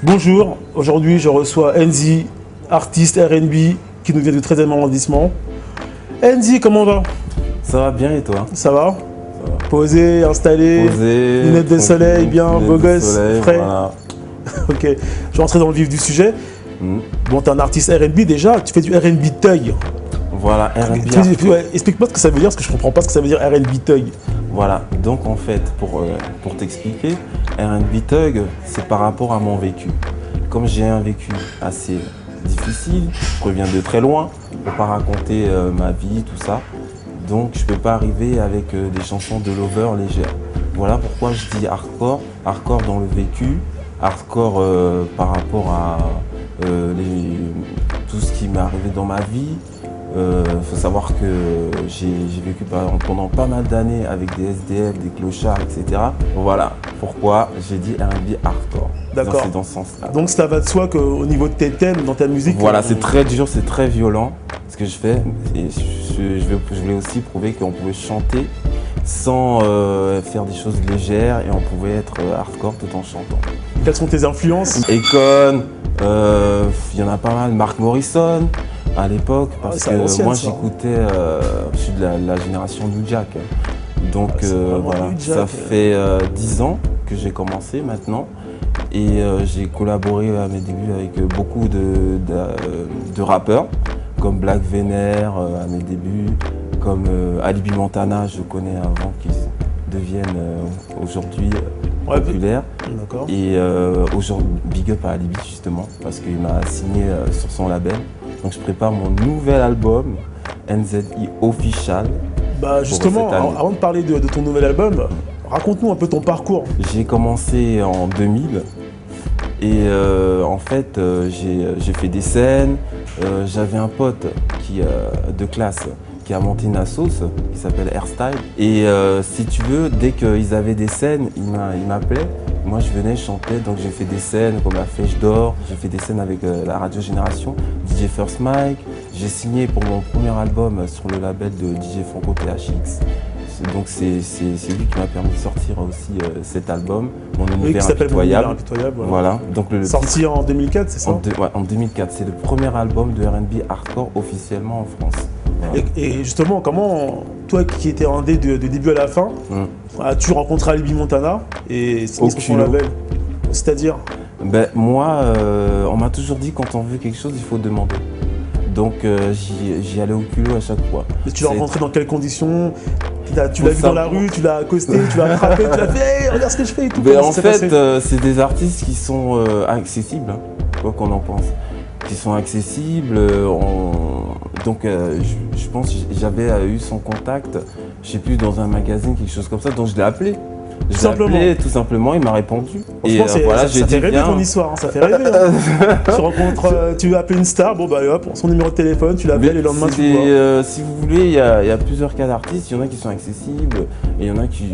Bonjour, aujourd'hui je reçois Enzi, artiste R&B qui nous vient du 13e arrondissement. Enzi, comment va? Ça va bien et toi? Ça va? Posé, installé, lunettes de soleil, bien, beau gosse, frais. Voilà. Ok, je vais rentrer dans le vif du sujet. Bon, tu es un artiste R&B déjà, tu fais du R&B thug. Voilà, R&B. Explique-moi ce que ça veut dire, parce que je comprends pas ce que ça veut dire R&B thug. Voilà, donc en fait, pour t'expliquer, R&B thug, c'est par rapport à mon vécu. Comme j'ai un vécu assez difficile, je reviens de très loin, je ne peux pas raconter ma vie, tout ça. Donc je ne peux pas arriver avec des chansons de lover légères. Voilà pourquoi je dis hardcore, hardcore dans le vécu, hardcore par rapport à tout ce qui m'est arrivé dans ma vie. Faut savoir que j'ai vécu pendant pas mal d'années avec des SDF, des clochards, etc. Voilà pourquoi j'ai dit R&B hardcore. D'accord. C'est dans ce sens-là. Donc cela va de soi qu'au niveau de tes thèmes, dans ta musique… Voilà, c'est très dur, c'est très violent ce que je fais. Et je voulais aussi prouver qu'on pouvait chanter sans faire des choses légères et on pouvait être hardcore tout en chantant. Quelles sont tes influences? Akon, il y en a pas mal, Mark Morrison à l'époque, parce que moi j'écoutais, je suis de la génération New Jack. Donc voilà, ça fait 10 ans que j'ai commencé maintenant. Et j'ai collaboré à mes débuts avec beaucoup de rappeurs, comme Black Vener à mes débuts, comme Alibi Montana, je connais avant qu'ils deviennent aujourd'hui populaires. Et aujourd'hui, big up à Alibi justement, parce qu'il m'a signé sur son label. Donc je prépare mon nouvel album, NZI Official. Bah justement, avant de parler de ton nouvel album, raconte-nous un peu ton parcours. J'ai commencé en 2000 et en fait j'ai fait des scènes. J'avais un pote de classe qui a monté une sauce qui s'appelle Airstyle. Et si tu veux, dès qu'ils avaient des scènes, ils m'appelaient. Moi je venais chanter, donc j'ai fait des scènes comme la Fèche d'Or, j'ai fait des scènes avec la Radio Génération, DJ First Mike. J'ai signé pour mon premier album sur le label de DJ Franco PHX. Donc c'est lui qui m'a permis de sortir aussi cet album, Mon Univers Impitoyable. Voilà. Donc sorti en 2004, c'est ça? Ouais, en 2004, c'est le premier album de R&B hardcore officiellement en France. Voilà. Et justement, comment, toi qui étais un dé de début à la fin, as-tu rencontré Alibi Montana et signé sur son label? C'est-à-dire? Ben, moi, on m'a toujours dit quand on veut quelque chose, il faut demander. Donc j'y allais au culot à chaque fois. Mais tu l'as rencontré dans quelles conditions? Tu l'as vu dans la rue, tu l'as accosté, tu l'as frappé, tu l'as fait hey, regarde ce que je fais et tout. Mais en fait, c'est des artistes qui sont accessibles, hein, quoi qu'on en pense. Qui sont accessibles. Donc je pense que j'avais eu son contact, je sais plus, dans un magazine, quelque chose comme ça, donc je l'ai appelé. Je l'ai appelé tout simplement, il m'a répondu. Et voilà, ça fait rêver ton histoire, hein, ça fait rêver. Hein. Tu rencontres, tu veux appeler une star, bon bah hop, son numéro de téléphone, tu l'appelles et le lendemain tu vois. Si vous voulez, il y a plusieurs cas d'artistes, il y en a qui sont accessibles et il y en a qui,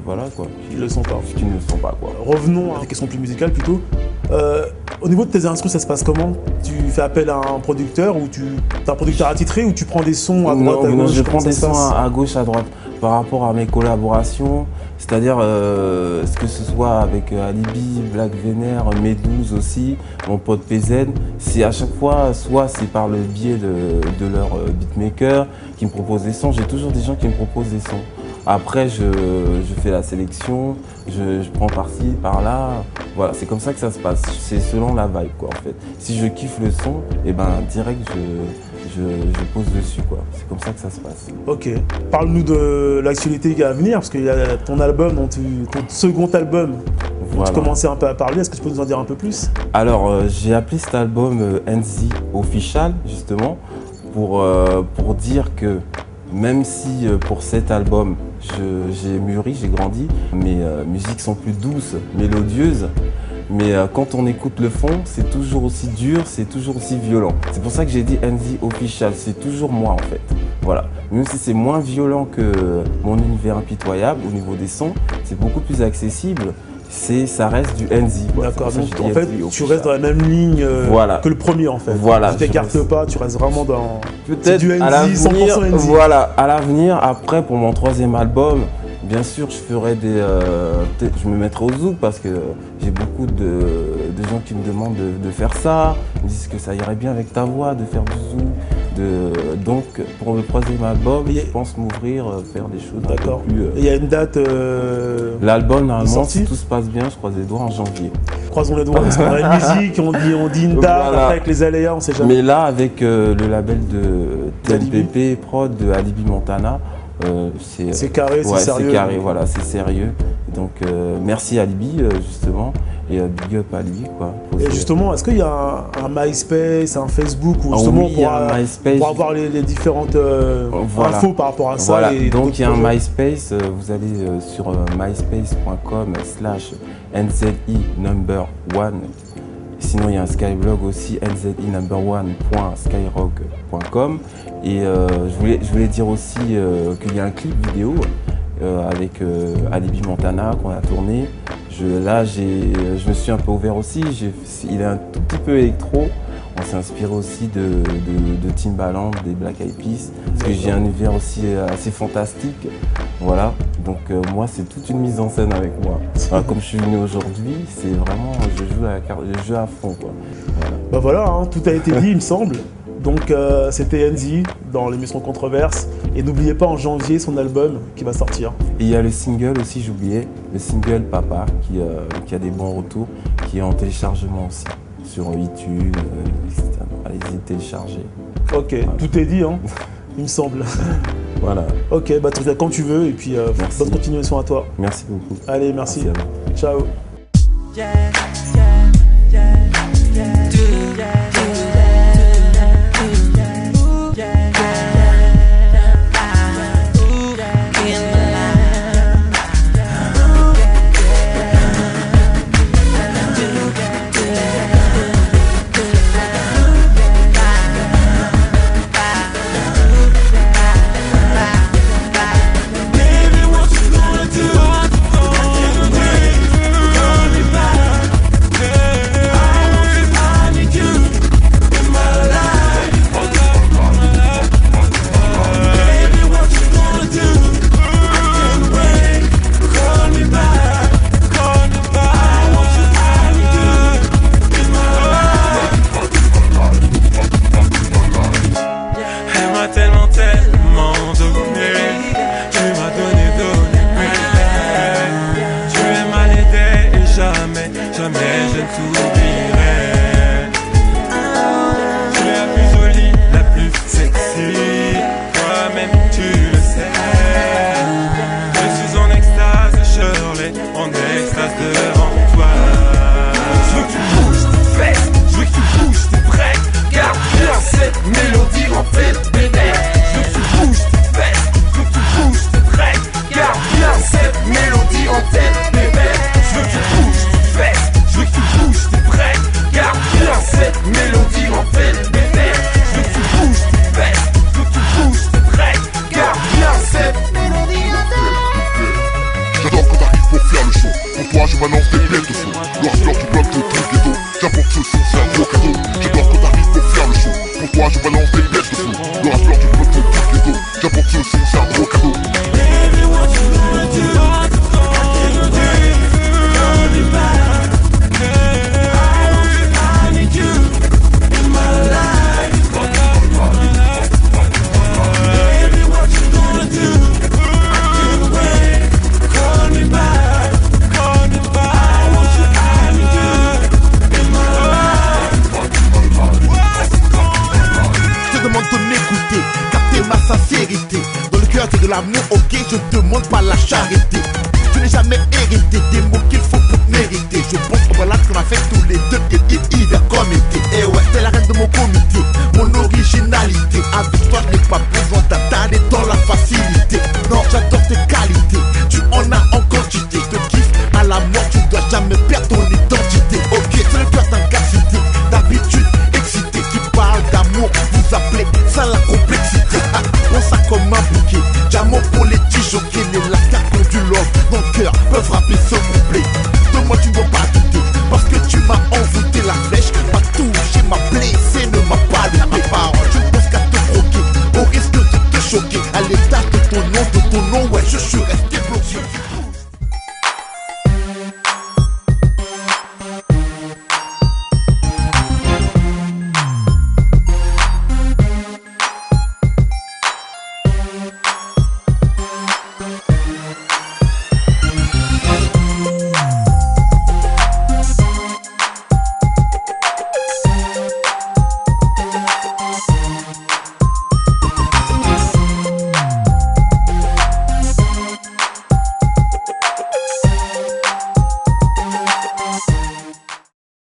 voilà quoi. Qui ne le sont pas. Qui ne le sont pas quoi. Revenons à des questions plus musicales plutôt. Au niveau de tes instruments, ça se passe comment? Tu fais appel à un producteur ou tu as un producteur attitré ou tu prends des sons à droite, à gauche? Non, je prends des sons à gauche, à droite. Par rapport à mes collaborations, c'est-à-dire que ce soit avec Alibi, Black Vener, Medouze aussi, mon pote PZ, c'est à chaque fois, soit c'est par le biais de leur beatmaker qui me propose des sons. J'ai toujours des gens qui me proposent des sons. Après, je fais la sélection, je prends par-ci, par-là. Voilà, c'est comme ça que ça se passe. C'est selon la vibe, quoi, en fait. Si je kiffe le son, et ben direct, je pose dessus, quoi. C'est comme ça que ça se passe. Ok. Parle-nous de l'actualité à venir, parce qu'il y a ton album, ton second album, voilà. Tu commençais un peu à parler. Est-ce que tu peux nous en dire un peu plus? Alors, j'ai appelé cet album NZI Official, justement, pour dire que même si pour cet album, j'ai mûri, j'ai grandi, mes musiques sont plus douces, mélodieuses, mais quand on écoute le fond, c'est toujours aussi dur, c'est toujours aussi violent. C'est pour ça que j'ai dit NZI Official, c'est toujours moi en fait. Voilà. Même si c'est moins violent que Mon Univers Impitoyable au niveau des sons, c'est beaucoup plus accessible. Ça reste du NZI. D'accord, donc en fait, tu restes dans la même ligne que le premier en fait. Voilà. Tu t'écartes pas, tu restes vraiment dans… Peut-être du NZI, à l'avenir, 100% NZI. voilà, à l'avenir, après pour mon troisième album, Bien sûr, je ferai peut-être je me mettrai au zouk parce que j'ai beaucoup de gens qui me demandent de faire ça. Ils me disent que ça irait bien avec ta voix, de faire du zouk. Donc, pour le troisième album, je pense m'ouvrir, faire des choses un peu plus... Il y a une date l'album, normalement, si tout se passe bien, je croise les doigts en janvier. Croisons les doigts, parce qu'on a la musique, on dit une date, voilà. Après avec les aléas, on sait jamais. Mais là, avec le label de TLPP, prod de Alibi Montana, c'est carré, c'est sérieux. C'est carré, voilà, c'est sérieux. Donc, merci Alibi, justement. Et big up à lui, quoi. Et justement, est-ce qu'il y a un MySpace, un Facebook où justement pour avoir les différentes infos par rapport à ça? Voilà. Donc il y a un MySpace, vous allez sur myspace.com/NZI#1. Sinon il y a un Skyblog aussi, nzi1.skyrock.com. Et je voulais dire aussi qu'il y a un clip vidéo avec Alibi Montana qu'on a tourné. Là, je me suis un peu ouvert aussi, il est un tout petit peu électro. On s'est inspiré aussi de Timbaland, des Black Eyed Peas, parce que j'ai un univers aussi assez fantastique. Voilà, donc moi c'est toute une mise en scène avec moi. Comme je suis venu aujourd'hui, c'est vraiment, je joue à fond, quoi. Voilà. Bah voilà, hein, tout a été dit, il me semble. Donc c'était Enzi dans l'émission Controverse. Et n'oubliez pas en janvier son album qui va sortir. Et il y a le single aussi, j'oubliais, le single Papa qui a des bons retours, qui est en téléchargement aussi sur iTunes, etc. Allez-y, télécharger. Ok, voilà. Tout est dit, hein, il me semble. Voilà. Ok, bah tu reviens quand tu veux et puis bonne continuation à toi. Merci beaucoup. Allez, merci. Ciao. Je balance des pièces de fou. Le rappeur qui bloque le truc ghetto. J'apporte ce son, c'est un gros cadeau. J'adore quand t'arrives pour faire le show. Pour toi je balance des pièces de fou. Le rappeur qui bloque le truc ghetto. J'apporte ce son, c'est un gros cadeau. Baby, what you gonna do? I need you in my life. Baby, what you gonna do? Call me back. De m'écouter, capter ma sincérité. Dans le cœur c'est de l'amour, ok, je demande pas la charité. Je n'ai jamais hérité des mots qu'il faut pour mériter. Je pense qu'on va là qu'on a fait tous les deux et hiver comme été.